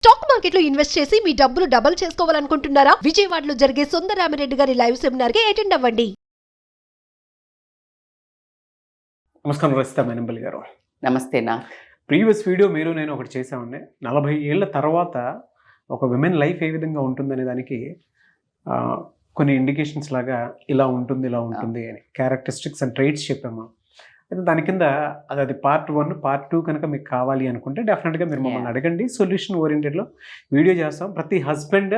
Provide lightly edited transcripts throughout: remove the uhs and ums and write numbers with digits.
Stock మార్కెట్లో invest చేసి మీ డబ్బులు డబుల్ చేసుకోవాలనుకుంటున్నారా? విజయవాడలో జరిగే సుందరరామిరెడ్డి గారి లైవ్ సెమినార్ కి అటెండ్ అవ్వండి. నమస్కారం రచిత మేనంపల్లి గారు. నమస్తే. ప్రీవియస్ వీడియో మీరు నేను ఒకటి చేసామండి. 40 ఏళ్ల తర్వాత ఒక విమెన్ లైఫ్ ఏ విధంగా ఉంటుందనే దానికి కొన్ని ఇండికేషన్స్ లాగా ఇలా ఉంటుంది అని క్యారెక్టరిస్టిక్స్ అండ్ ట్రైట్స్ చెప్పాము. అయితే దాని కింద అది పార్ట్ 1, పార్ట్ 2 కనుక మీకు కావాలి అనుకుంటే డెఫినెట్గా మీరు మమ్మల్ని అడగండి. సొల్యూషన్ ఓరియంటెడ్లో వీడియో చేస్తాం. ప్రతి హస్బెండ్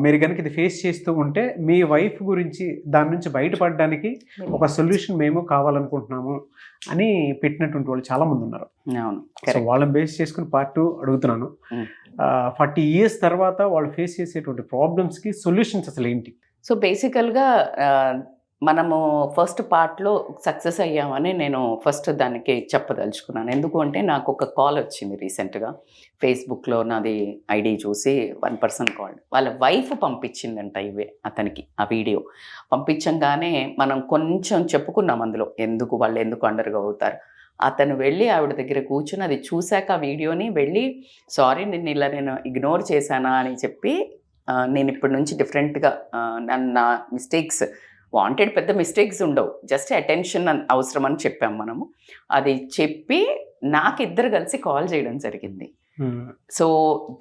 మీరు కనుక ఇది ఫేస్ చేస్తూ ఉంటే మీ వైఫ్ గురించి దాని నుంచి బయటపడడానికి ఒక సొల్యూషన్ మేము కావాలనుకుంటున్నాము అని పెట్టినటువంటి వాళ్ళు చాలామంది ఉన్నారు. సో వాళ్ళని బేస్ చేసుకుని పార్ట్ 2 అడుగుతున్నాను. 40 years తర్వాత వాళ్ళు ఫేస్ చేసేటువంటి ప్రాబ్లమ్స్కి సొల్యూషన్స్ అసలు ఏంటి? సో బేసికల్గా మనము ఫస్ట్ పార్ట్లో సక్సెస్ అయ్యామని నేను ఫస్ట్ దానికి చెప్పదలుచుకున్నాను. ఎందుకు అంటే నాకు ఒక కాల్ వచ్చింది రీసెంట్గా. ఫేస్బుక్లో నాది ఐడి చూసి 1 person కాల్, వాళ్ళ వైఫ్ పంపించిందంట అతనికి ఆ వీడియో. పంపించంగానే మనం కొంచెం చెప్పుకున్నాం అందులో, వాళ్ళు ఎందుకు అండర్గా అవుతారు. అతను వెళ్ళి ఆవిడ దగ్గర కూర్చుని అది చూశాక ఆ వీడియోని వెళ్ళి, సారీ నేను ఇగ్నోర్ చేశానా అని చెప్పి, నేను ఇప్పటి నుంచి డిఫరెంట్గా నా మిస్టేక్స్ వాంటెడ్, పెద్ద మిస్టేక్స్ ఉండవు, జస్ట్ అటెన్షన్ అవసరం అని చెప్పాం మనము. అది చెప్పి నాకు ఇద్దరు కలిసి కాల్ చేయడం జరిగింది. So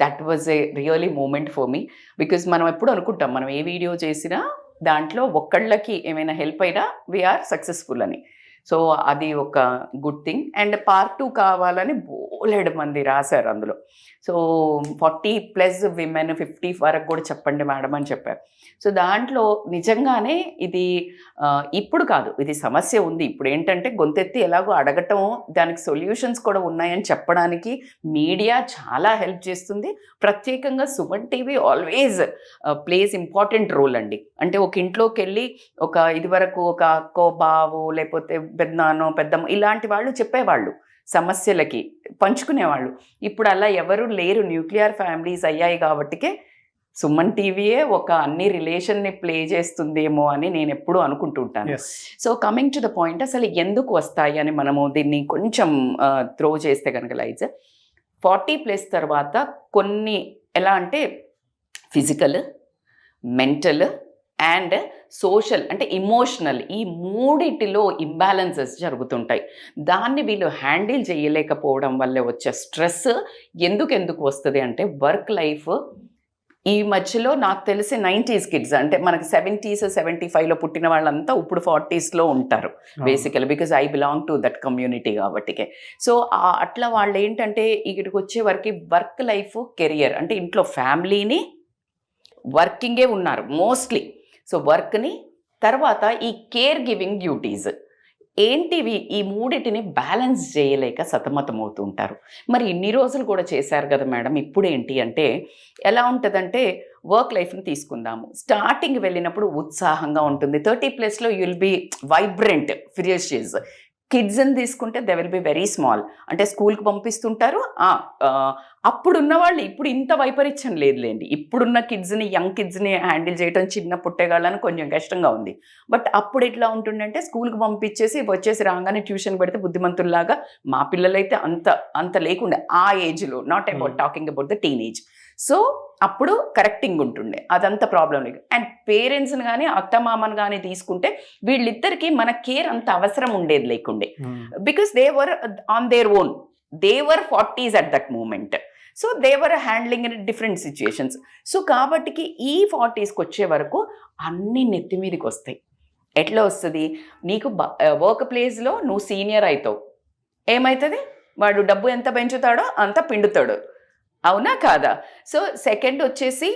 that was a really moment for me. Because మనం ఎప్పుడు అనుకుంటాం మనం ఏ వీడియో చేసినా దాంట్లో ఒక్కళ్ళకి ఏమైనా హెల్ప్ అయినా వీఆర్ సక్సెస్ఫుల్ అని. సో అది ఒక గుడ్ థింగ్. అండ్ పార్ట్ 2 కావాలని బోలెడు మంది రాశారు అందులో. సో 40+ విమెన్, 50 వరకు కూడా చెప్పండి మేడం అని చెప్పారు. సో దాంట్లో నిజంగానే ఇది ఇప్పుడు కాదు, ఇది సమస్య ఉంది. ఇప్పుడు ఏంటంటే గొంతెత్తి ఎలాగో అడగటం, దానికి సొల్యూషన్స్ కూడా ఉన్నాయని చెప్పడానికి మీడియా చాలా హెల్ప్ చేస్తుంది. ప్రత్యేకంగా Suman TV always plays important role అండి. అంటే ఒక ఇంట్లోకి వెళ్ళి ఇదివరకు ఒక అక్కో బావు లేకపోతే పెద్దనానో పెద్దమ్మ ఇలాంటి వాళ్ళు చెప్పేవాళ్ళు, సమస్యలకి పంచుకునేవాళ్ళు. ఇప్పుడు అలా ఎవరు లేరు, న్యూక్లియర్ ఫ్యామిలీస్ అయ్యాయి కాబట్టికే సుమన్ టీవీయే ఒక అన్ని రిలేషన్ని ప్లే చేస్తుందేమో అని నేను ఎప్పుడూ అనుకుంటుంటాను. So coming to the point, అసలు ఎందుకు వస్తాయి అని మనము దీన్ని కొంచెం త్రో చేస్తే కనుక లైట్స్ 40+ తర్వాత కొన్ని ఎలా అంటే ఫిజికల్, మెంటల్ అండ్ సోషల్ అంటే ఇమోషనల్, ఈ మూడిటిలో ఇంబ్యాలెన్సెస్ జరుగుతుంటాయి. దాన్ని వీళ్ళు హ్యాండిల్ చేయలేకపోవడం వల్ల వచ్చే స్ట్రెస్ ఎందుకు వస్తుంది అంటే, వర్క్ లైఫ్ ఈ మధ్యలో నాకు తెలిసి 90s కిడ్స్, అంటే మనకి 70s 75లో పుట్టిన వాళ్ళంతా ఇప్పుడు 40sలో ఉంటారు basically, because I belong to that community కాబట్టికే. సో అట్లా వాళ్ళు ఏంటంటే ఇక్కడికి వచ్చే వరకు వర్క్ లైఫ్, కెరియర్ అంటే ఇంట్లో ఫ్యామిలీని, వర్కింగే ఉన్నారు మోస్ట్లీ. సో వర్క్ని, తర్వాత ఈ కేర్ గివింగ్ డ్యూటీస్ ఏంటివి, ఈ మూడిటిని బ్యాలెన్స్ చేయలేక సతమతమవుతూ ఉంటారు. మరి ఇన్ని రోజులు కూడా చేశారు కదా మేడం, ఇప్పుడు ఏంటి అంటే ఎలా ఉంటుందంటే, వర్క్ లైఫ్ని తీసుకుందాము. స్టార్టింగ్ వెళ్ళినప్పుడు ఉత్సాహంగా ఉంటుంది. 30+లో యూ విల్ బీ వైబ్రెంట్, ఫిరియషియస్. కిడ్స్ని తీసుకుంటే they will be very small, అంటే స్కూల్కి పంపిస్తుంటారు. అప్పుడున్న వాళ్ళు ఇప్పుడు ఇంత వైపరీత్యం లేదులేండి. ఇప్పుడున్న కిడ్స్ని, యంగ్ కిడ్స్ని హ్యాండిల్ చేయడం చిన్న పుట్టేగాళ్ళని కొంచెం కష్టంగా ఉంది. బట్ అప్పుడు ఎట్లా ఉంటుందంటే, స్కూల్కి పంపించేసి వచ్చేసి రాగానే ట్యూషన్ పెడితే బుద్ధిమంతుల్లాగా, మా పిల్లలైతే అంత లేకుండే ఆ ఏజ్లో, not about talking about the teenage. So అప్పుడు కరెక్టింగ్ ఉంటుండే, అదంతా ప్రాబ్లం లేదు. అండ్ పేరెంట్స్ని కానీ అత్తమామని కానీ తీసుకుంటే వీళ్ళిద్దరికి మన కేర్ అంత అవసరం ఉండేది లేకుండే, because they were on their own, they were 40s at that moment. So they were handling in different situations. So కాబట్టికి ఈ 40sకి వచ్చే వరకు అన్ని నెత్తి మీదకి వస్తాయి. ఎట్లా వస్తుంది, నీకు వర్క్ ప్లేస్లో నువ్వు సీనియర్ అవుతావు, ఏమవుతుంది, వాడు డబ్బు ఎంత పెంచుతాడో అంత పిండుతాడు, అవునా కాదా? సో సెకండ్ వచ్చేసి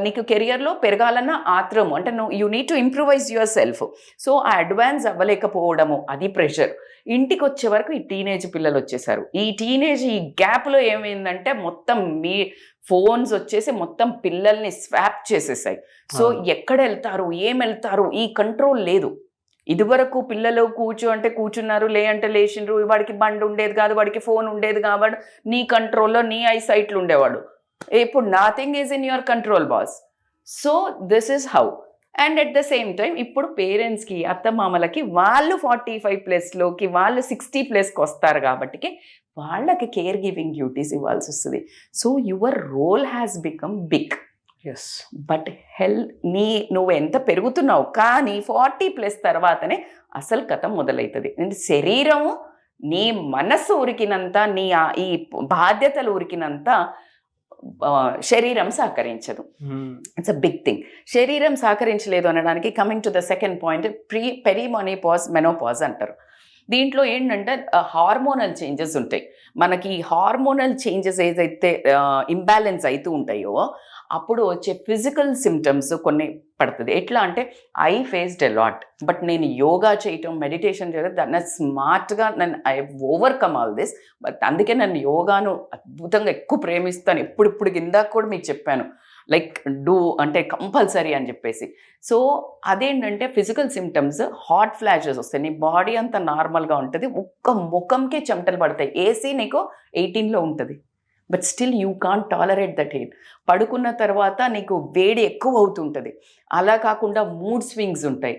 నీకు కెరియర్లో పెరగాలన్న ఆత్రము, అంటే you need to improvise your self. So ఆ అడ్వాన్స్ అవ్వలేకపోవడము, అది ప్రెషర్. ఇంటికి వచ్చే వరకు ఈ టీనేజ్ పిల్లలు వచ్చేసారు. ఈ గ్యాప్లో ఏమైందంటే మొత్తం మీ ఫోన్స్ వచ్చేసి మొత్తం పిల్లల్ని స్వాప్ చేసేసాయి. సో ఎక్కడ వెళ్తారు, ఏం వెళ్తారు, ఈ కంట్రోల్ లేదు. ఇదివరకు పిల్లలు కూర్చున్నారు, లే అంటే లేచిండ్రు, వాడికి బండి ఉండేది కాదు, వాడికి ఫోన్ ఉండేది కాబట్టి నీ కంట్రోల్లో, నీ ఐసైట్లు ఉండేవాడు. ఇప్పుడు nothing is in your control boss. So this is how. And at the same time ఇప్పుడు పేరెంట్స్కి, అత్తమామలకి వాళ్ళు 45+లోకి, వాళ్ళు 60+కి వస్తారు కాబట్టి వాళ్ళకి కేర్ గివింగ్ డ్యూటీస్ ఇవ్వాల్సి వస్తుంది. So your role has become big. Yes. But నువ్వు ఎంత పెరుగుతున్నావు, కానీ 40+ తర్వాతనే అసలు కథ మొదలవుతుంది. శరీరము నీ మనస్సు ఉరికినంత, ఈ బాధ్యతలు ఉరికినంత శరీరం సహకరించదు. It's a big thing. శరీరం సహకరించలేదు అనడానికి coming to the second point, perimenopause, menopause అంటారు. దీంట్లో ఏంటంటే హార్మోనల్ చేంజెస్ ఉంటాయి. మనకి హార్మోనల్ చేంజెస్ ఏదైతే ఇంబ్యాలెన్స్ అవుతూ ఉంటాయో అప్పుడు వచ్చే ఫిజికల్ సిమ్టమ్స్ కొన్ని పడుతుంది. ఎట్లా అంటే I faced a lot, but నేను యోగా చేయటం, మెడిటేషన్ చేయడం దాన్ని స్మార్ట్గా I overcome all this. But అందుకే నన్ను యోగాను అద్భుతంగా ఎక్కువ ప్రేమిస్తాను. ఇప్పుడు ఇందాక కూడా మీకు చెప్పాను, లైక్ డూ అంటే కంపల్సరీ అని చెప్పేసి. సో అదేంటంటే ఫిజికల్ సిమ్టమ్స్, హాట్ ఫ్లాషెస్ వస్తాయి, నీ బాడీ అంతా నార్మల్గా ఉంటుంది, ఒక్క ముఖంకే చెమటలు పడతాయి. ఏసీ నీకు 18లో ఉంటుంది, but still you can't tolerate that heat. పడుకున్న తర్వాత నీకు వేడి ఎక్కువ అవుతుంటుంది. అలా కాకుండా మూడ్ స్వింగ్స్ ఉంటాయి,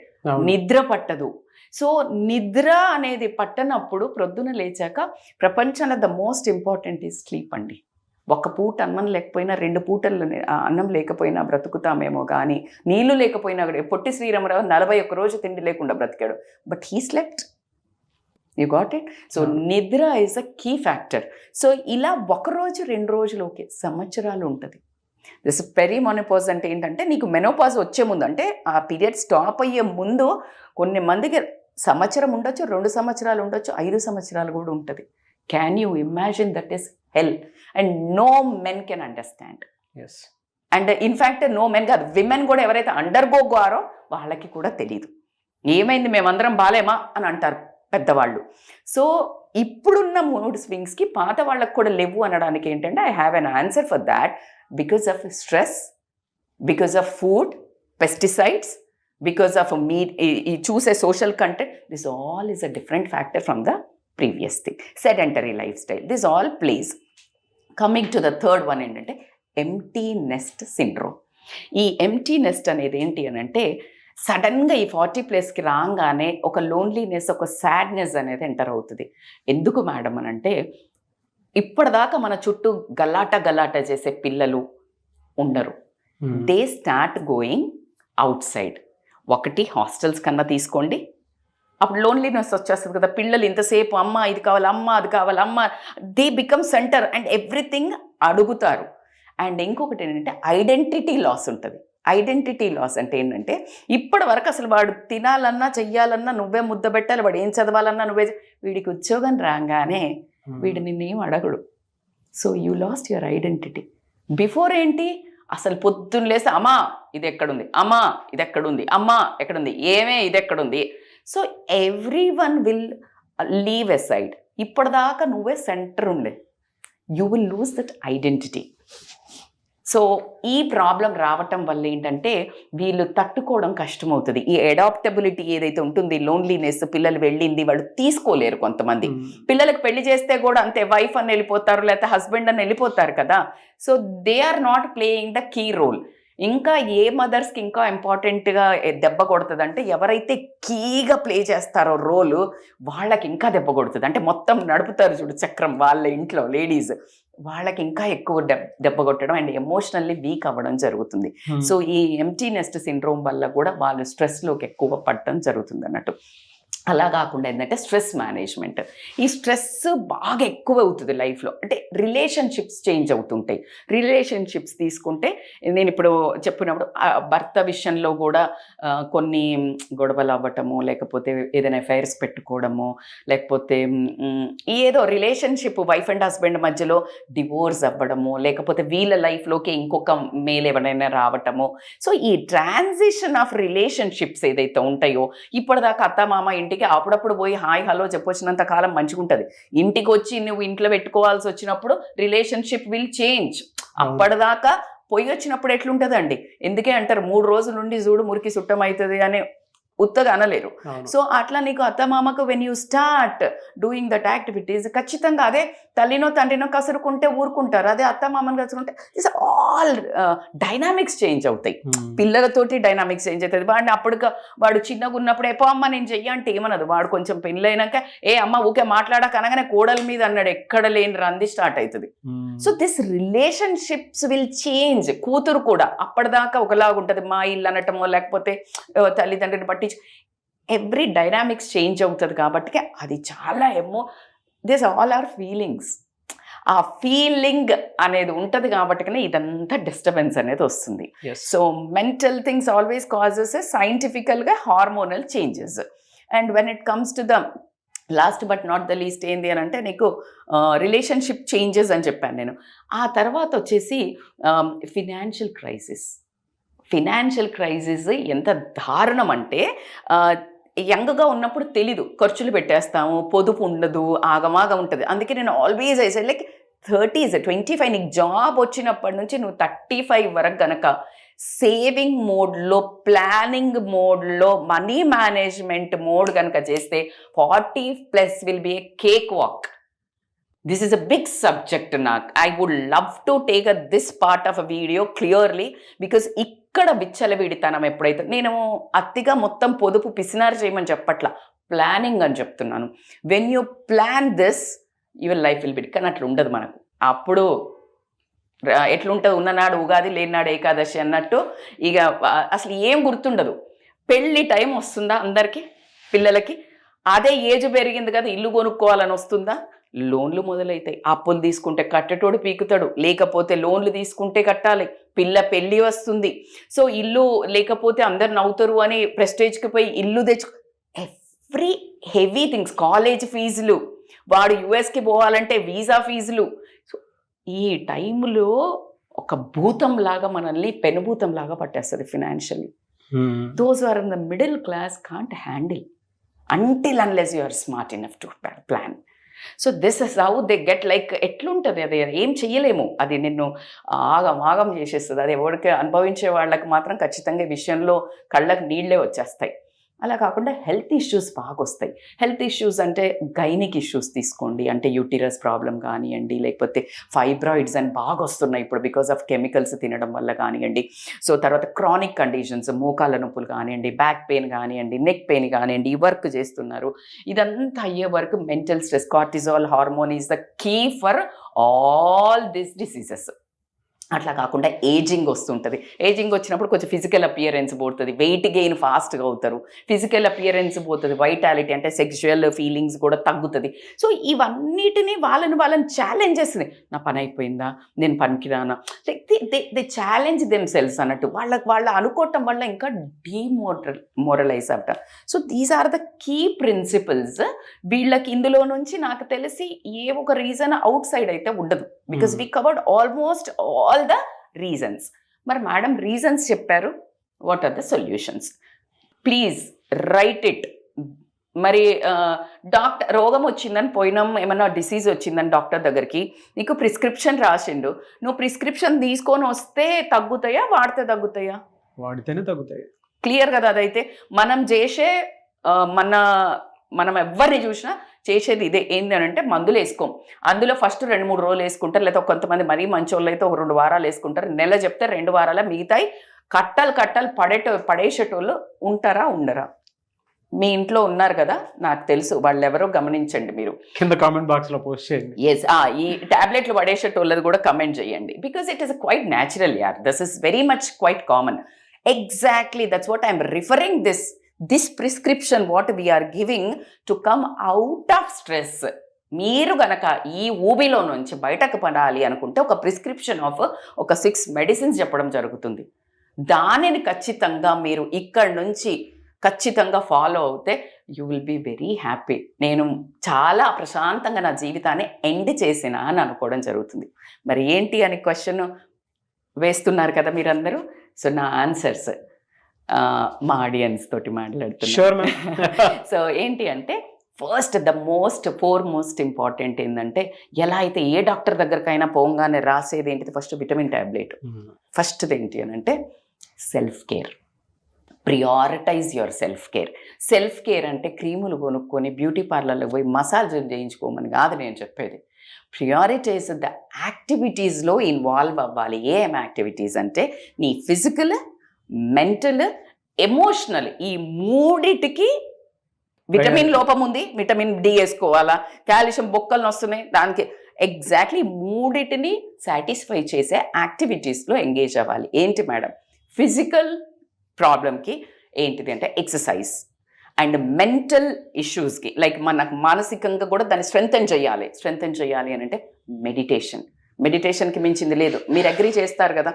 నిద్ర పట్టదు. సో నిద్ర అనేది పట్టనప్పుడు ప్రొద్దున లేచాక ప్రపంచంలో the most important is sleep అండి. ఒక పూట అన్నం లేకపోయినా, 2 పూటలు అన్నం లేకపోయినా బ్రతుకుతామేమో, కానీ నీళ్లు లేకపోయినా కూడా. పొట్టి శ్రీరామరావు 41 రోజు తిండి లేకుండా బ్రతికాడు, but he slept. You got it? So నిద్ర is a key factor. So ఇలా 1 రోజు 2 రోజులు ఓకే, సంవత్సరాలు ఉంటుంది. దిస్ పెరిమోనోపాజ్ అంటే ఏంటంటే నీకు మెనోపాజ్ వచ్చే ముందు, అంటే ఆ పీరియడ్ స్టాప్ అయ్యే ముందు కొన్ని మందికి సంవత్సరం ఉండొచ్చు, 2 సంవత్సరాలు ఉండొచ్చు, 5 సంవత్సరాలు కూడా ఉంటుంది. Can you imagine? That is hell. And no men can understand. Yes. And in fact no men కాదు, విమెన్ కూడా ఎవరైతే అండర్గోగారో వాళ్ళకి కూడా తెలియదు. ఏమైంది, మేమందరం బాలేమా అని అంటారు పెద్దవాళ్ళు. సో ఇప్పుడున్న మూడ్ స్వింగ్స్కి పాత వాళ్ళకి కూడా లేవు అనడానికి ఏంటంటే I have an answer for that. Because of stress, because of food, pesticides, because of meat, ఈ చూసే social content, this all is a different factor from the previous thing. Sedentary life style, this all place. Coming to the third one ఏంటంటే empty NEFT syndrome. ఈ empty NEFT అనేది ఏంటి అని అంటే సడన్గా ఈ 40+కి రాగానే ఒక లోన్లీనెస్, ఒక సాడ్నెస్ అనేది ఎంటర్ అవుతుంది. ఎందుకు మేడం అని అంటే ఇప్పటిదాకా మన చుట్టూ గలాట చేసే పిల్లలు ఉండరు. They start going out side. ఒకటి హాస్టల్స్ కన్నా తీసుకోండి, అప్పుడు లోన్లీనెస్ వచ్చేస్తుంది కదా. పిల్లలు ఇంతసేపు అమ్మ ఇది కావాలి, అమ్మ అది కావాలి, అమ్మ, they become centre and everything అడుగుతారు. అండ్ ఇంకొకటి ఏంటంటే ఐడెంటిటీ లాస్ ఉంటుంది. ఐడెంటిటీ లాస్ అంటే ఏంటంటే ఇప్పటి వరకు అసలు వాడు తినాలన్నా చెయ్యాలన్నా నువ్వే ముద్ద పెట్టాలి, వాడు ఏం చదవాలన్నా నువ్వే, వీడికి ఉద్యోగం రాగానే వీడు నిన్నేం అడగడు. So you lost your identity. Before ఏంటి, అసలు పొద్దున్న లేసి అమ్మా ఇది ఎక్కడుంది, అమ్మా ఇది ఎక్కడుంది, అమ్మా ఎక్కడుంది, ఏమే ఇది ఎక్కడుంది. So every one will leave a side. ఇప్పటిదాకా నువ్వే సెంటర్ ఉండే, you will lose that identity. So ఈ ప్రాబ్లం రావటం వల్ల ఏంటంటే వీళ్ళు తట్టుకోవడం కష్టమవుతుంది. ఈ అడాప్టబిలిటీ ఏదైతే ఉంటుంది, లోన్లీనెస్, పిల్లలు వెళ్ళింది వాళ్ళు తీసుకోలేరు. కొంతమంది పిల్లలకు పెళ్లి చేస్తే కూడా అంతే, వైఫ్ అని వెళ్ళిపోతారు, లేకపోతే హస్బెండ్ అని వెళ్ళిపోతారు కదా. So they are not playing the key role. ఇంకా ఏ మదర్స్కి ఇంకా ఇంపార్టెంట్గా దెబ్బ కొడుతుంది అంటే ఎవరైతే కీగా ప్లే చేస్తారో రోలు వాళ్ళకి ఇంకా దెబ్బ కొడుతుంది. అంటే మొత్తం నడుపుతారు చూడు చక్రం వాళ్ళ ఇంట్లో లేడీస్, వాళ్ళకి ఇంకా ఎక్కువ దెబ్బ కొట్టడం అండ్ ఎమోషనల్లీ వీక్ అవ్వడం జరుగుతుంది. సో ఈ ఎంప్టీ నెస్ట్ సిండ్రోమ్ వల్ల కూడా వాళ్ళు స్ట్రెస్లోకి ఎక్కువ పడటం జరుగుతుంది అన్నట్టు. అలా కాకుండా ఏంటంటే స్ట్రెస్ మేనేజ్మెంట్. ఈ స్ట్రెస్ బాగా ఎక్కువ అవుతుంది లైఫ్లో. అంటే రిలేషన్షిప్స్ చేంజ్ అవుతుంటాయి. రిలేషన్షిప్స్ తీసుకుంటే నేను ఇప్పుడు చెప్పినప్పుడు భర్త విషయంలో కూడా కొన్ని గొడవలు అవ్వటము, లేకపోతే ఏదైనా అఫైర్స్ పెట్టుకోవడము, లేకపోతే ఏదో రిలేషన్షిప్ వైఫ్ అండ్ హస్బెండ్ మధ్యలో డివోర్స్ అవ్వడము, లేకపోతే వీళ్ళ లైఫ్లోకి ఇంకొక మేల్ ఎవరైనా రావటము. సో ఈ ట్రాన్సిషన్ ఆఫ్ రిలేషన్షిప్స్ ఏదైతే ఉంటాయో, ఇప్పటిదాకా అత్త మామ ఇంటికి అప్పుడప్పుడు పోయి హాయ్ హలో చెప్పొచ్చినంత కాలం మంచిగా ఉంటుంది. ఇంటికి వచ్చి నువ్వు ఇంట్లో పెట్టుకోవాల్సి వచ్చినప్పుడు రిలేషన్షిప్ విల్ చేంజ్. అప్పటిదాకా పోయి వచ్చినప్పుడు ఎట్లుంటుందండి, ఎందుకే అంటారు 3 రోజుల నుండి చూడు మురికి సుట్టం అవుతుంది అని ఉత్తగా అనలేరు. అవును. సో అట్లా నీకు అత్తమామకు when you start doing that activities, ఖచ్చితంగా అదే తల్లినో తండ్రినో కసురుకుంటే ఊరుకుంటారు, అదే అత్తమామని కసురుకుంటే ఇట్స్ ఆల్ డైనామిక్స్ చేంజ్ అవుతాయి. పిల్లలతోటి డైనామిక్స్ చేంజ్ అవుతుంది. వాడిని వాడు చిన్నగా ఉన్నప్పుడు ఎప్పో అమ్మ నేను చెయ్యి అంటే ఏమన్నదు, వాడు కొంచెం పెళ్ళైనాక ఏ అమ్మ ఊకే మాట్లాడక అనగానే కోడల మీద అన్నాడు ఎక్కడ లేని రంది స్టార్ట్ అవుతుంది. So this relationships will change. కూతురు కూడా అప్పటిదాకా ఒకలాగా ఉంటుంది, మా ఇల్లు అనటమో లేకపోతే తల్లిదండ్రుని బట్టి ఎవ్రీ డైనామిక్స్ చేంజ్ అవుతుంది. కాబట్టి అది చాలా దిస్ ఆల్ ఆర్ ఫీలింగ్స్. ఆ ఫీలింగ్ అనేది ఉంటుంది కాబట్టి ఇదంతా డిస్టర్బెన్స్ అనేది వస్తుంది. So mental things always causes సైంటిఫికల్గా hormonal changes. And when it comes to the last but not the least ఏంది అని అంటే నీకు రిలేషన్షిప్ చేంజెస్ అని చెప్పాను నేను. ఆ తర్వాత వచ్చేసి ఫినాన్షియల్ క్రైసిస్. ఫినాన్షియల్ క్రైసిస్ ఎంత దారుణం అంటే యంగ్గా ఉన్నప్పుడు తెలీదు, ఖర్చులు పెట్టేస్తాము, పొదుపు ఉండదు, ఆగమాగా ఉంటుంది. అందుకే నేను ఆల్వేస్ ఐసెడ్ లైక్ 30s 25 నీకు జాబ్ వచ్చినప్పటి నుంచి నువ్వు 35 వరకు గనక సేవింగ్ మోడ్లో, ప్లానింగ్ మోడ్లో, మనీ మేనేజ్మెంట్ మోడ్ కనుక చేస్తే 40+ will be A cake walk. This is a big subject, Nak. I would love to take this part of a video clearly because ఇక్కడ విచ్చలవిడితనం ఎప్పుడైతే నేను అతిగా మొత్తం పొదుపు పిసినారు చేయమని చెప్పట్లా, ప్లానింగ్ అని చెప్తున్నాను. When you plan this your life will be. కానీ అట్లా ఉండదు మనకు. అప్పుడు ఎట్లుంటుంది, ఉన్ననాడు ఉగాది లేనినాడు ఏకాదశి అన్నట్టు ఇక అసలు ఏం గుర్తుండదు. పెళ్ళి టైం వస్తుందా అందరికీ, పిల్లలకి అదే ఏజ్ పెరిగింది కదా ఇల్లు కొనుక్కోవాలని వస్తుందా, లోన్లు మొదలవుతాయి. అప్పులు తీసుకుంటే కట్టేటోడు పీకుతాడు, లేకపోతే లోన్లు తీసుకుంటే కట్టాలి, పిల్ల పెళ్ళి వస్తుంది. సో ఇల్లు లేకపోతే అందరు నవ్వుతారు అని ప్రెస్టేజ్కి పోయి ఇల్లు ఎవ్రీ హెవీ థింగ్స్, కాలేజ్ ఫీజులు, వాడు యుఎస్కి పోవాలంటే వీసా ఫీజులు. సో ఈ టైంలో ఒక భూతంలాగా మనల్ని పెనుభూతంలాగా పట్టేస్తుంది financially. Those are in the middle class can't handle until unless you are smart enough to plan. So this is how they get like ఎట్లుంటుంది, అది ఏం చెయ్యలేము, అది నిన్ను ఆగం చేసేస్తుంది. అది ఎవరికి అనుభవించే వాళ్ళకి మాత్రం ఖచ్చితంగా ఈ విషయంలో కళ్ళకు నీళ్ళే వచ్చేస్తాయి. అలా కాకుండా హెల్త్ ఇష్యూస్ బాగా వస్తాయి. హెల్త్ ఇష్యూస్ అంటే గైనిక్ ఇష్యూస్ తీసుకోండి, అంటే యూటిరస్ ప్రాబ్లం కానివ్వండి, లేకపోతే ఫైబ్రాయిడ్స్ అని బాగా వస్తున్నాయి ఇప్పుడు బికాస్ ఆఫ్ కెమికల్స్ తినడం వల్ల కానివ్వండి. సో తర్వాత క్రానిక్ కండిషన్స్, మోకాళ్ళ నొప్పులు కానివ్వండి, బ్యాక్ పెయిన్ కానివ్వండి, నెక్ పెయిన్ కానివ్వండి, ఈ వర్క్ చేస్తున్నారు. ఇదంతా అయ్యే వరకు mental stress, cortisol hormone is the key for all this diseases. అట్లా కాకుండా ఏజింగ్ వస్తుంటుంది. ఏజింగ్ వచ్చినప్పుడు కొంచెం ఫిజికల్ అపియరెన్స్ పోతుంది, వెయిట్ గెయిన్ ఫాస్ట్గా అవుతారు, ఫిజికల్ అపియరెన్స్ పోతుంది, వైటాలిటీ అంటే సెక్షువల్ ఫీలింగ్స్ కూడా తగ్గుతుంది. సో ఇవన్నిటినీ వాళ్ళని ఛాలెంజ్ చేస్తుంది. నా పని అయిపోయిందా, నేను పనికిరానా, దే ఛాలెంజ్ దెమ్ సెల్స్ అన్నట్టు. వాళ్ళ అనుకోవటం వల్ల ఇంకా మోరలైజ్ అవుతారు. So these are the key principles. వీళ్ళకి ఇందులో నుంచి నాకు తెలిసి ఏ ఒక రీజన్ అవుట్ సైడ్ అయితే ఉండదు, because we covered almost all the reasons. మరి మేడం రీజన్స్ చెప్పారు, what are the solutions? Please write it. మరి డాక్టర్ రోగం వచ్చిందని పోయినాం, ఏమన్నా డిసీజ్ వచ్చిందని డాక్టర్ దగ్గరికి, నీకు ప్రిస్క్రిప్షన్ రాసిండు, నువ్వు ప్రిస్క్రిప్షన్ తీసుకొని వస్తే తగ్గుతాయా, వాడితే తగ్గుతాయా? వాడితేనే తగ్గుతాయి. క్లియర్ కదా. అదైతే మనం చేసే మనం ఎవరిని చూసినా చేసేది ఇదే. ఏంది అని అంటే మందులు వేసుకోం, అందులో ఫస్ట్ 2-3 రోజులు వేసుకుంటారు, లేదా కొంతమంది మరీ మంచి వాళ్ళు అయితే 2 వారాలు వేసుకుంటారు, నెల చెప్తే 2 వారాల మిగతాయి కట్టలు పడేసేటోళ్ళు ఉంటారా ఉండరా? మీ ఇంట్లో ఉన్నారు కదా, నాకు తెలుసు, వాళ్ళు ఎవరో గమనించండి, మీరు కింద కామెంట్ బాక్స్ లో పోస్ట్ చేయండి. ఎస్, ఈ టాబ్లెట్లు పడేసేటోళ్ళది కూడా కమెంట్ చేయండి, because it is quite natural యార్. This is very much quite common. Exactly that's what I'm referring this prescription what we are giving to come out of stress. మీరు గనక ఈ ఊబిలో నుంచి బయటకు పడాలి అనుకుంటే ఒక ప్రిస్క్రిప్షన్ ఆఫ్ ఒక 6 మెడిసిన్స్ చెప్పడం జరుగుతుంది. దానిని ఖచ్చితంగా మీరు ఇక్కడి నుంచి ఖచ్చితంగా ఫాలో అవుతే you will be very happy. నేను చాలా ప్రశాంతంగా నా జీవితాన్ని ఎండ్ చేసిన అని అనుకోవడం జరుగుతుంది. మరి ఏంటి అని క్వశ్చన్ వేస్తున్నారు కదా మీరందరూ. సో నా ఆన్సర్స్ మా ఆడియన్స్ తోటి మాట్లాడుతున్నాను. సో ఏంటి అంటే, ఫస్ట్ ఫోర్మోస్ట్ ఇంపార్టెంట్ ఏంటంటే, ఎలా అయితే ఏ డాక్టర్ దగ్గరకైనా పోగానే రాసేది ఏంటిది, ఫస్ట్ విటమిన్ ట్యాబ్లెట్. ఫస్ట్ది ఏంటి అని అంటే self care. Prioritise your self care. Self care అంటే క్రీములు కొనుక్కొని బ్యూటీ పార్లర్లో పోయి మసాజ్ చేయించుకోమని కాదు నేను చెప్పేది. ప్రియారిటైజ్ ద యాక్టివిటీస్లో ఇన్వాల్వ్ అవ్వాలి. ఏం యాక్టివిటీస్ అంటే నీ ఫిజికల్, మెంటల్, ఎమోషనల్, ఈ మూడిటికి విటమిన్ లోపం ఉంది, విటమిన్ డి వేసుకోవాలా, కాల్షియం బొక్కలు వస్తున్నాయి, దానికి ఎగ్జాక్ట్లీ మూడిటిని సాటిస్ఫై చేసే యాక్టివిటీస్లో ఎంగేజ్ అవ్వాలి. ఏంటి మేడం? ఫిజికల్ ప్రాబ్లంకి ఏంటిది అంటే ఎక్సర్సైజ్, అండ్ మెంటల్ ఇష్యూస్కి లైక్ మనకు మానసికంగా కూడా దాన్ని స్ట్రెంగ్తెన్ చేయాలి అని అంటే మెడిటేషన్కి మించింది లేదు. మీరు అగ్రీ చేస్తారు కదా?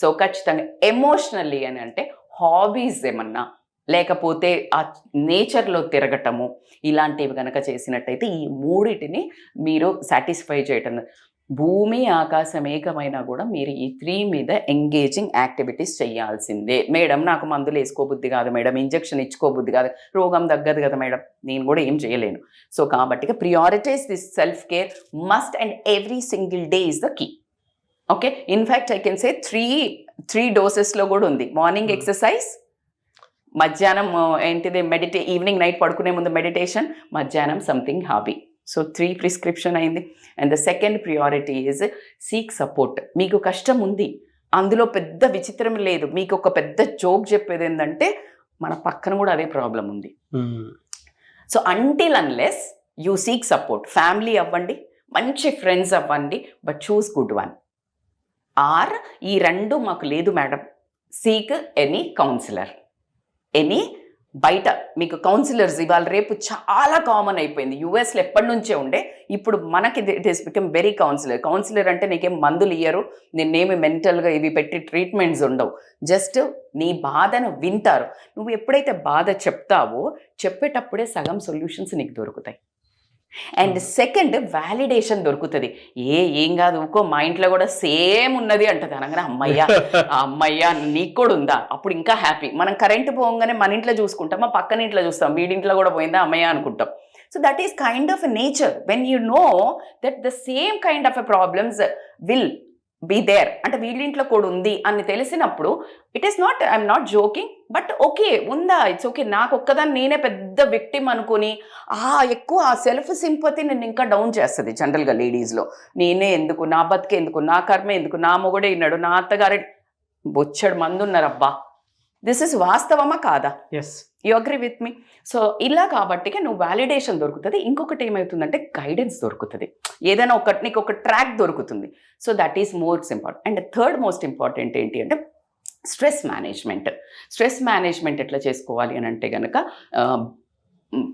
సో ఖచ్చితంగా ఎమోషనల్లీ అని అంటే హాబీస్ ఏమన్నా, లేకపోతే ఆ నేచర్లో తిరగటము, ఇలాంటివి కనుక చేసినట్టయితే ఈ మూడిటిని మీరు సాటిస్ఫై చేయటం. భూమి ఆకాశం ఏకమైనా కూడా మీరు ఈ 3 మీద ఎంగేజింగ్ యాక్టివిటీస్ చేయాల్సిందే. మేడం నాకు మందులు వేసుకోబుద్ధి కాదు మేడం, ఇంజెక్షన్ ఇచ్చుకోబుద్ధి కాదు, రోగం తగ్గదు కదా మేడం, నేను కూడా ఏం చేయలేను. సో కాబట్టి prioritise this self care must and every single day is the key. Okay, in fact I can say 3 డోసెస్లో కూడా ఉంది. మార్నింగ్ ఎక్సర్సైజ్, మధ్యాహ్నం ఏంటిది ఈవినింగ్ నైట్ పడుకునే ముందు మెడిటేషన్, మధ్యాహ్నం సంథింగ్ హాబీ. సో 3 ప్రిస్క్రిప్షన్ అయింది. And the second priority is seek support. మీకు కష్టం ఉంది, అందులో పెద్ద విచిత్రం లేదు. మీకు ఒక పెద్ద జోక్ చెప్పేది ఏంటంటే మన పక్కన కూడా అదే ప్రాబ్లం ఉంది. So until unless you seek support, family అవ్వండి, మంచి ఫ్రెండ్స్ అవ్వండి, but choose good one. Or ఈ 2 మాకు లేదు మేడం, సీక్ ఎనీ కౌన్సిలర్. బయట మీకు కౌన్సిలర్స్ ఇవాళ రేపు చాలా కామన్ అయిపోయింది. యూఎస్లో ఎప్పటి నుంచే ఉండే, ఇప్పుడు మనకి it is become very counsellor అంటే నీకేం మందులు ఇయ్యరు, నిన్నేమి మెంటల్గా ఇవి పెట్టి ట్రీట్మెంట్స్ ఉండవు, జస్ట్ నీ బాధను వింటారు. నువ్వు ఎప్పుడైతే బాధ చెప్తావో చెప్పేటప్పుడే సగం సొల్యూషన్స్ నీకు దొరుకుతాయి. అండ్ సెకండ్ వ్యాలిడేషన్ దొరుకుతుంది. ఏం కాదు ఊకో, మా ఇంట్లో కూడా సేమ్ ఉన్నది అంటది అనగానే అమ్మయ్యా నీకు కూడా ఉందా, అప్పుడు ఇంకా హ్యాపీ. మనం కరెంటు పోగానే మన ఇంట్లో చూసుకుంటాం, మా పక్కన ఇంట్లో చూస్తాం, వీడింట్లో కూడా పోయిందా అమ్మయ్య అనుకుంటాం. So that is kind of nature. When you know that the same kind of problems will be there, అంటే వీళ్ళింట్లో కూడా ఉంది అని తెలిసినప్పుడు it is not, I'm not joking, but okay ఉందా, ఇట్స్ ఓకే. నాకు ఒక్కదాన్ని నేనే పెద్ద విక్టిమ్ అనుకుని ఎక్కువ ఆ సెల్ఫ్ సింపతి నేను ఇంకా డౌన్ చేస్తుంది జనరల్గా లేడీస్లో. నేనే ఎందుకు, నా బతికే ఎందుకు, నా కర్మే ఎందుకు, నా మొగుడే ఇన్నాడు, నా అత్తగారే, బొచ్చడు మంది ఉన్నారు అబ్బా. దిస్ ఇస్ వాస్తవమా కాదా? You agree with me? So ఇలా కాబట్టి నువ్వు వ్యాలిడేషన్ దొరుకుతుంది. ఇంకొకటి ఏమవుతుందంటే గైడెన్స్ దొరుకుతుంది, ఏదైనా నీకు ఒక ట్రాక్ దొరుకుతుంది. So that is most important. And third most important ఏంటి అంటే స్ట్రెస్ మేనేజ్మెంట్ ఎట్లా చేసుకోవాలి అని అంటే కనుక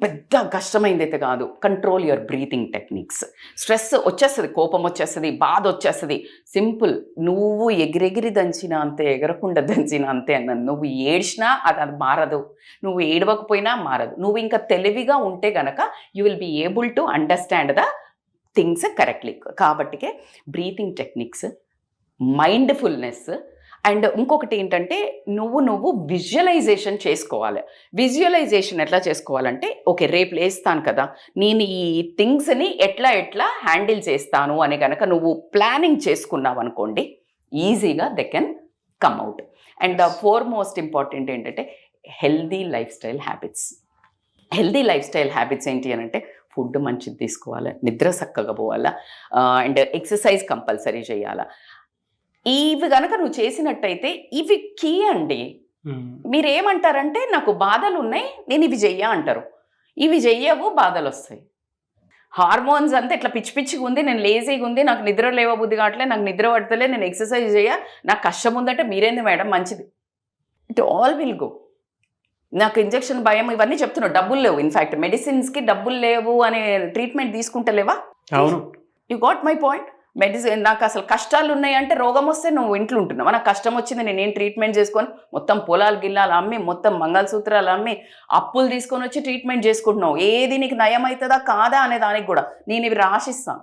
పెద్ద కష్టమైంది అయితే కాదు, control your breathing techniques. Stress వచ్చేస్తుంది, కోపం వచ్చేస్తుంది, బాధ వచ్చేస్తుంది, సింపుల్. నువ్వు ఎగిరెగిరి దంచినా అంతే, ఎగరకుండా దంచినా అంతే అన్నది. నువ్వు ఏడ్చినా అది మారదు, నువ్వు ఏడవకపోయినా మారదు. నువ్వు ఇంకా తెలివిగా ఉంటే గనక you will be able to understand the things correctly. కాబట్టికే బ్రీతింగ్ టెక్నిక్స్, మైండ్ఫుల్నెస్, అండ్ ఇంకొకటి ఏంటంటే నువ్వు విజువలైజేషన్ చేసుకోవాలి. విజువలైజేషన్ ఎట్లా చేసుకోవాలంటే ఓకే రేపు లేస్తాను కదా, నేను ఈ థింగ్స్ని ఎట్లా హ్యాండిల్ చేస్తాను అని కనుక నువ్వు ప్లానింగ్ చేసుకున్నావు అనుకోండి, ఈజీగా they can come out. And the most important ఏంటంటే హెల్దీ లైఫ్ స్టైల్ హ్యాబిట్స్ ఏంటి అని అంటే ఫుడ్ మంచిది తీసుకోవాలి, నిద్ర చక్కగా పోవాలా, అండ్ ఎక్సర్సైజ్ కంపల్సరీ చేయాలా. ఇవి కనుక నువ్వు చేసినట్టయితే ఇవి కీ అండి. మీరేమంటారంటే నాకు బాధలు ఉన్నాయి నేను ఇవి చెయ్య అంటారు, ఇవి చెయ్యవు బాధలు వస్తాయి. హార్మోన్స్ అంతా ఇట్లా పిచ్చిగా ఉంది, నేను లేజీగా ఉంది, నాకు నిద్ర లేవబుద్ధి కావట్లే, నాకు నిద్ర పడతలే, నేను ఎక్సర్సైజ్ చేయ, నాకు కష్టం ఉందంటే మీరేంది మేడం మంచిది, ఇట్ ఆల్ విల్ గో. నాకు ఇంజెక్షన్ భయం ఇవన్నీ చెప్తున్నావు, డబ్బులు లేవు, ఇన్ఫ్యాక్ట్ మెడిసిన్స్కి డబ్బులు లేవు అనే ట్రీట్మెంట్ తీసుకుంటలేవా? You got my point. Medicine నాకు అసలు కష్టాలు ఉన్నాయంటే రోగం వస్తే నువ్వు ఇంట్లో ఉంటున్నావు, నాకు కష్టం వచ్చింది నేనేం ట్రీట్మెంట్ చేసుకొని మొత్తం పొలాలు గిల్లాలు అమ్మి మొత్తం మంగళసూత్రాలు అమ్మి అప్పులు తీసుకొని వచ్చి ట్రీట్మెంట్ చేసుకుంటున్నావు. ఏది నీకు నయం అవుతుందా కాదా అనే దానికి కూడా నేను ఇవి రాసిస్తాను,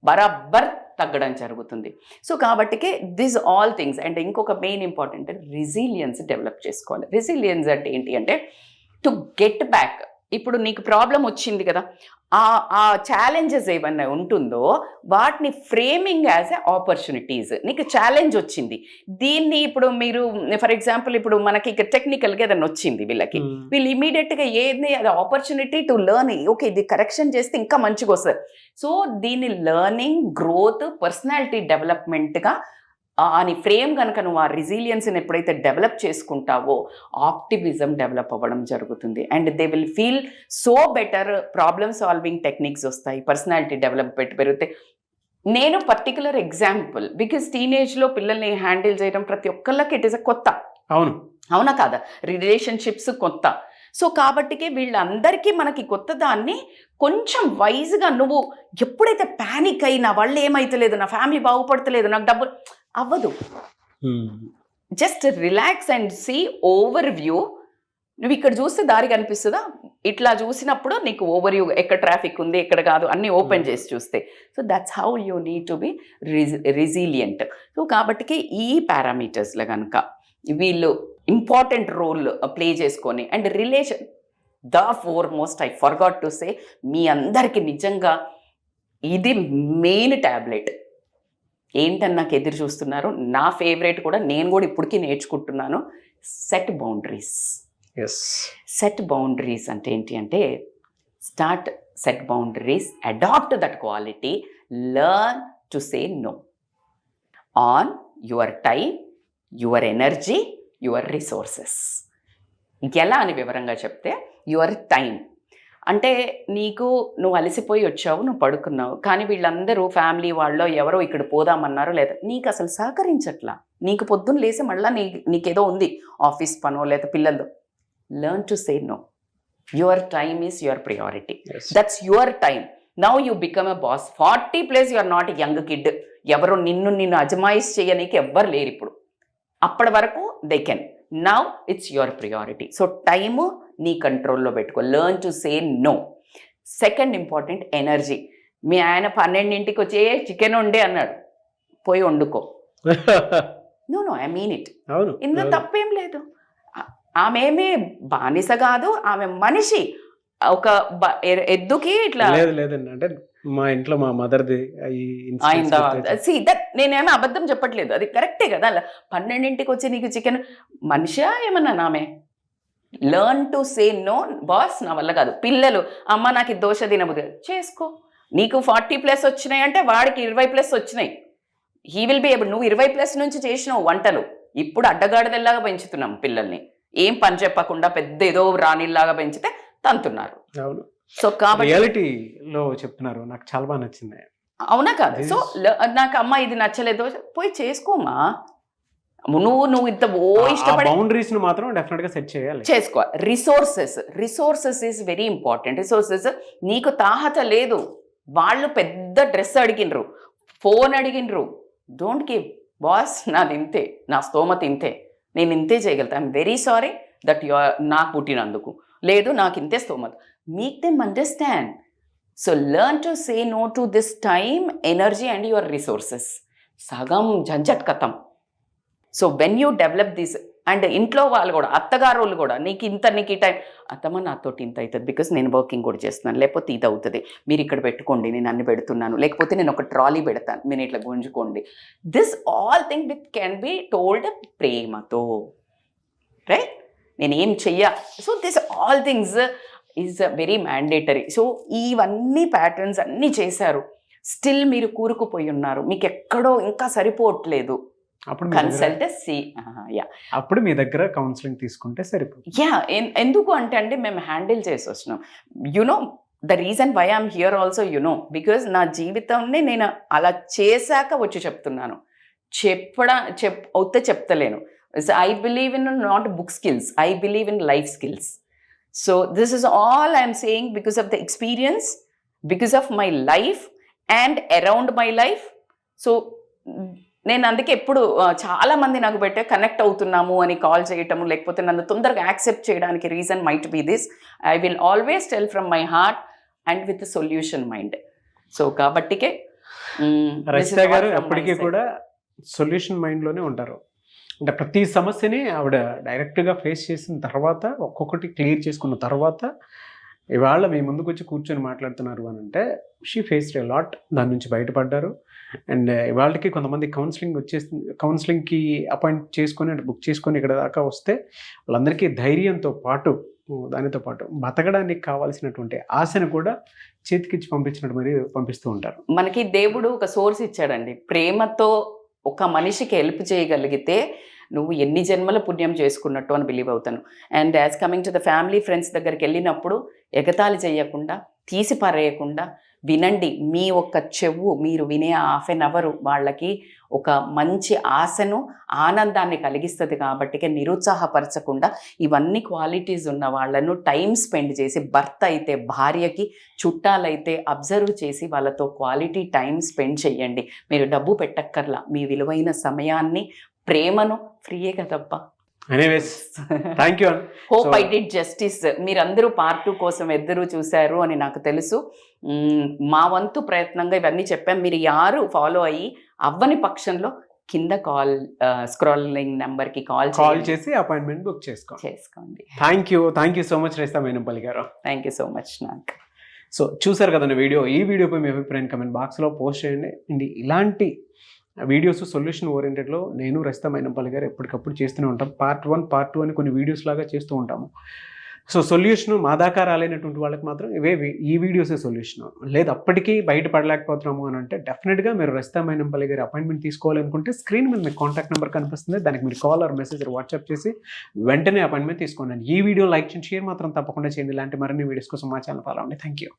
బరాబర్ తగ్గడం జరుగుతుంది. సో కాబట్టికే దిస్ ఆల్ థింగ్స్. అండ్ ఇంకొక మెయిన్ ఇంపార్టెంట్ రెసిలియన్స్ డెవలప్ చేసుకోవాలి. రెసిలియన్స్ అంటే ఏంటి అంటే టు గెట్ బ్యాక్ ఇప్పుడు నీకు ప్రాబ్లం వచ్చింది కదా, ఆ ఛాలెంజెస్ ఏమన్నా ఉంటుందో వాటిని ఫ్రేమింగ్ యాజ్ ఎ ఆపర్చునిటీస్. నీకు ఛాలెంజ్ వచ్చింది, దీన్ని ఇప్పుడు మీరు ఫర్ ఎగ్జాంపుల్ ఇప్పుడు మనకి ఇక టెక్నికల్గా ఏదైనా వచ్చింది వీళ్ళకి, వీళ్ళు ఇమీడియట్గా ఏది అది ఆపర్చునిటీ టు లెర్న్, ఓకే ఇది కరెక్షన్ చేస్తే ఇంకా మంచిగా వస్తుంది. సో దీన్ని లెర్నింగ్, గ్రోత్, పర్సనాలిటీ డెవలప్మెంట్గా అని ఫ్రేమ్ కనుక నువ్వు ఆ రెసిలియన్స్ని ఎప్పుడైతే డెవలప్ చేసుకుంటావో ఆప్టిమిజం డెవలప్ అవ్వడం జరుగుతుంది. And they will feel so better, problem solving techniques వస్తాయి, పర్సనాలిటీ డెవలప్మెంట్ పెరుగుతాయి. నేను పర్టికులర్ ఎగ్జాంపుల్, బికాజ్ టీనేజ్లో పిల్లల్ని హ్యాండిల్ చేయడం ప్రతి ఒక్కళ్ళకి ఇట్ ఈస్ అ కొత్త. అవునా కాదా? రిలేషన్షిప్స్ కొత్త. సో కాబట్టికే వీళ్ళందరికీ మనకి కొత్త దాన్ని కొంచెం వైజ్గా నువ్వు ఎప్పుడైతే ప్యానిక్ అయినా వాళ్ళు ఏమైతలేదు, నా ఫ్యామిలీ బాగుపడతలేదు, నాకు డబ్బులు అవ్వదు, just relax and see overview. నువ్వు ఇక్కడ చూస్తే దారి కనిపిస్తుందా, ఇట్లా చూసినప్పుడు నీకు ఓవర్ వ్యూ ఎక్కడ ట్రాఫిక్ ఉంది ఎక్కడ కాదు అన్నీ ఓపెన్ చేసి చూస్తే. So that's how you need to be resilient. So కాబట్టికి ఈ పారామీటర్స్లో కనుక వీళ్ళు ఇంపార్టెంట్ రోల్ ప్లే చేసుకొని, and relation the foremost, I forgot to say, మీ అందరికీ నిజంగా ఇది మెయిన్ ట్యాబ్లెట్. ఏంటని నాకు ఎదురు చూస్తున్నారు, నా ఫేవరెట్ కూడా, నేను కూడా ఇప్పటికీ నేర్చుకుంటున్నాను, సెట్ బౌండరీస్. సెట్ బౌండరీస్ అంటే ఏంటి అంటే, start set boundaries, adopt that quality, learn to say no on your time, your energy, your resources. ఎలా అని వివరంగా చెప్తే, యువర్ టైం అంటే నీకు నువ్వు అలసిపోయి వచ్చావు, నువ్వు పడుకున్నావు, కానీ వీళ్ళందరూ ఫ్యామిలీ వాళ్ళు ఎవరో ఇక్కడ పోదామన్నారు, లేదా నీకు అసలు సహకరించట్లా, నీకు పొద్దున్న లేసి మళ్ళీ నీకేదో ఉంది ఆఫీస్ పనో లేదా పిల్లలు. Learn to say no. Your time is your priority, that's your time. Now you become a boss. 40+ you are not a young kid. ఎవరు నిన్ను అజమాయిష్ చేయనీకి ఎవ్వరు లేరు ఇప్పుడు. అప్పటి వరకు they can. Now it's your priority. So time నీ కంట్రోల్లో పెట్టుకో. Learn to say no. Second important, energy. మీ ఆయన 12ంటికి వచ్చి చికెన్ వండే అన్నాడు, పోయి వండుకో. No I mean it. ఇందులో తప్పేం లేదు. ఆమె ఏమీ బానిస కాదు, ఆమె మనిషి. ఒక ఎద్దుకి ఇట్లా లేదండి, అంటే మా ఇంట్లో మా మదర్ది నేనేమో అబద్ధం చెప్పట్లేదు, అది కరెక్టే కదా. 12ంటికి వచ్చి నీకు చికెన్, మనిషా ఏమన్నా నామే. Learn to say no. బాస్ నా వల్ల కాదు. పిల్లలు, అమ్మ నాకు దోశ తినబుద్ది, చేసుకో. నీకు 40+ వచ్చినాయి అంటే వాడికి 20+ వచ్చినాయి. He will be able. నువ్వు 20+ నుంచి చేసినావు వంటలు, ఇప్పుడు అడ్డగాడిదల్లాగా పెంచుతున్నాం పిల్లల్ని. ఏం పని చెప్పకుండా పెద్ద ఏదో రాణిల్లాగా పెంచితే తంతున్నారు. సో కాబట్టి రియాలిటీలో చెప్తున్నారు, నాకు చాలా బాగా నచ్చింది. అవునా కాదు? సో నాకు అమ్మ ఇది నచ్చలేదు, పోయి చేసుకోమా. నువ్వు ఇంత ఇష్టపడే బౌండరీస్ ను మాత్రం డెఫినెట్ గా సెట్ చేయాలి, చేసుకో. Resources is very important. Resources నీకు తాహత లేదు, వాళ్ళు పెద్ద డ్రెస్ అడిగినరు, ఫోన్ అడిగినరు, డోంట్ గివ్. బాస్ నాది ఇంతే, నా స్తోమత ఇంతే, నేను ఇంతే చేయగలుగుతా. I'm very sorry that you are నాకు పుట్టినందుకు, లేదు నాకు ఇంతే స్తోమత. Make them understand. So learn to say no to this time, energy and your resources. సగం జంజట్ కథం. So when you develop this, and ఇంట్లో వాళ్ళు కూడా, అత్తగారు వాళ్ళు కూడా, నీకు ఈ టైం, అత్తమ్మ నాతోటి ఇంత అవుతుంది బికాస్ నేను వర్కింగ్ కూడా చేస్తున్నాను, లేకపోతే ఇది అవుతుంది, మీరు ఇక్కడ పెట్టుకోండి, నేను అన్ని పెడుతున్నాను, లేకపోతే నేను ఒక ట్రాలీ పెడతాను, మీరు ఇట్లా గుంజుకోండి. This all thing with can be told ప్రేమతో, రైట్? నేను ఏం చెయ్య. So this all things is very mandatory. So ఇవన్నీ ప్యాటర్న్స్ అన్నీ చేశారు, స్టిల్ మీరు కూరుకుపోయి ఉన్నారు, మీకు ఎక్కడో ఇంకా సరిపోవట్లేదు, అప్పుడు మీ దగ్గర కౌన్సిలింగ్ తీసుకుంటే సరిపోతుంది. ఎందుకు అంటే మేము హ్యాండిల్ చేసి వస్తున్నాం. You know the reason why I'm here also, because నా జీవితాన్ని నేను అలా చేశాక వచ్చి చెప్తున్నాను. అవుతే చెప్తలేను. I believe in not book skills, I believe in life skills. So this is all I'm saying because of the experience, because of my life and around my life. So నేను అందుకే ఎప్పుడు చాలా మంది నాకు పెట్టే కనెక్ట్ అవుతున్నాము అని call చేయటము, లేకపోతే నన్ను తొందరగా యాక్సెప్ట్ చేయడానికి reason might be this. I will always tell from my heart and with solution mind. So కాబట్టికే రచిత గారు ఎప్పటికీ కూడా సొల్యూషన్ మైండ్లోనే ఉంటారు. అంటే ప్రతి సమస్యని ఆవిడ డైరెక్ట్గా ఫేస్ చేసిన తర్వాత, ఒక్కొక్కటి క్లియర్ చేసుకున్న తర్వాత ఇవాళ మీ ముందుకు వచ్చి కూర్చొని మాట్లాడుతున్నారు అని అంటే షీ ఫేస్డ్ ఎ లాట్, దాని నుంచి బయటపడ్డారు. అండ్ ఇవాళకి కొంతమంది కౌన్సిలింగ్కి అపాయింట్ చేసుకొని అంటే బుక్ చేసుకొని ఇక్కడ దాకా వస్తే వాళ్ళందరికీ ధైర్యంతో పాటు దానితో పాటు బతకడానికి కావాల్సినటువంటి ఆశను కూడా చేతికిచ్చి పంపించినట్టు మరి పంపిస్తూ ఉంటారు. మనకి దేవుడు ఒక సోర్స్ ఇచ్చాడండి. ప్రేమతో ఒక మనిషికి హెల్ప్ చేయగలిగితే నువ్వు ఎన్ని జన్మల పుణ్యం చేసుకున్నట్టు అని బిలీవ్ అవుతాను. And as coming to the family friends దగ్గరికి వెళ్ళినప్పుడు ఎగతాళి చేయకుండా, తీసి పారేయకుండా వినండి. మీ ఒక్క చెవు మీరు వినే హాఫ్ ఎన్ అవర్ వాళ్ళకి ఒక మంచి ఆశను, ఆనందాన్ని కలిగిస్తుంది. కాబట్టి నిరుత్సాహపరచకుండా ఇవన్నీ క్వాలిటీస్ ఉన్న వాళ్ళను టైం స్పెండ్ చేసి, భర్త అయితే భార్యకి, చుట్టాలైతే అబ్జర్వ్ చేసి వాళ్ళతో క్వాలిటీ టైం స్పెండ్ చేయండి. మీరు డబ్బు పెట్టక్కర్లా, మీ విలువైన సమయాన్ని, ప్రేమను ఫ్రీయే కదబ్బా. Anyways thank you. Hope I did justice. మీరందరూ పార్ట్ 2 కోసం ఎదురు చూశారు అని నాకు తెలుసు. మా వంతు ప్రయత్నంగా ఇవన్నీ చెప్పాం. మీరు యారు ఫాలో అయ్యి అవ్వని పక్షంలో కింద స్క్రాలింగ్ నెంబర్కి కాల్ చేసి అపాయింట్మెంట్ బుక్ చేసుకోండి. థ్యాంక్ యూ సో మచ్ రైతా మైనంపల్లి గారు. Thank you so much. నాకు సో చూసారు కదండి వీడియో. ఈ వీడియోపై మీ అభిప్రాయం కమెంట్ బాక్స్లో పోస్ట్ చేయండి. అండ్ ఇలాంటి వీడియోస్ సొల్యూషన్ ఓరియంటెడ్లో నేను రైతా మైనంపల్లి గారు ఎప్పటికప్పుడు చేస్తూనే ఉంటాం. పార్ట్ 1, పార్ట్ 2 అని కొన్ని వీడియోస్ లాగా చేస్తూ ఉంటాము. సో సొల్యూషన్ మా దాకా రాలేనటువంటి వాళ్ళకి మాత్రం ఈ వీడియోసే సొల్యూషన్. లేదు అప్పటికీ బయటపడలేకపోతున్నాము అని అంటే డెఫినెట్గా మీరు రైతా మైనంపల్లి గారి అపాయింట్మెంట్ తీసుకోవాలనుకుంటే స్క్రీన్ మీద మీకు కాంటాక్ట్ నెంబర్ కనిపిస్తుంది. దానికి మీరు కాల్ ఆర్ మెసేజ్ వాట్సాప్ చేసి వెంటనే అపాయింట్మెంట్ తీసుకోండి. ఈ వీడియో లైక్ చేయండి, షేర్ మాత్రం తప్పకుండా చేయండి. ఇలాంటి మరిన్ని వీడియోస్ కోసం మా ఛానల్ ఫాలో అవ్వండి. Thank you.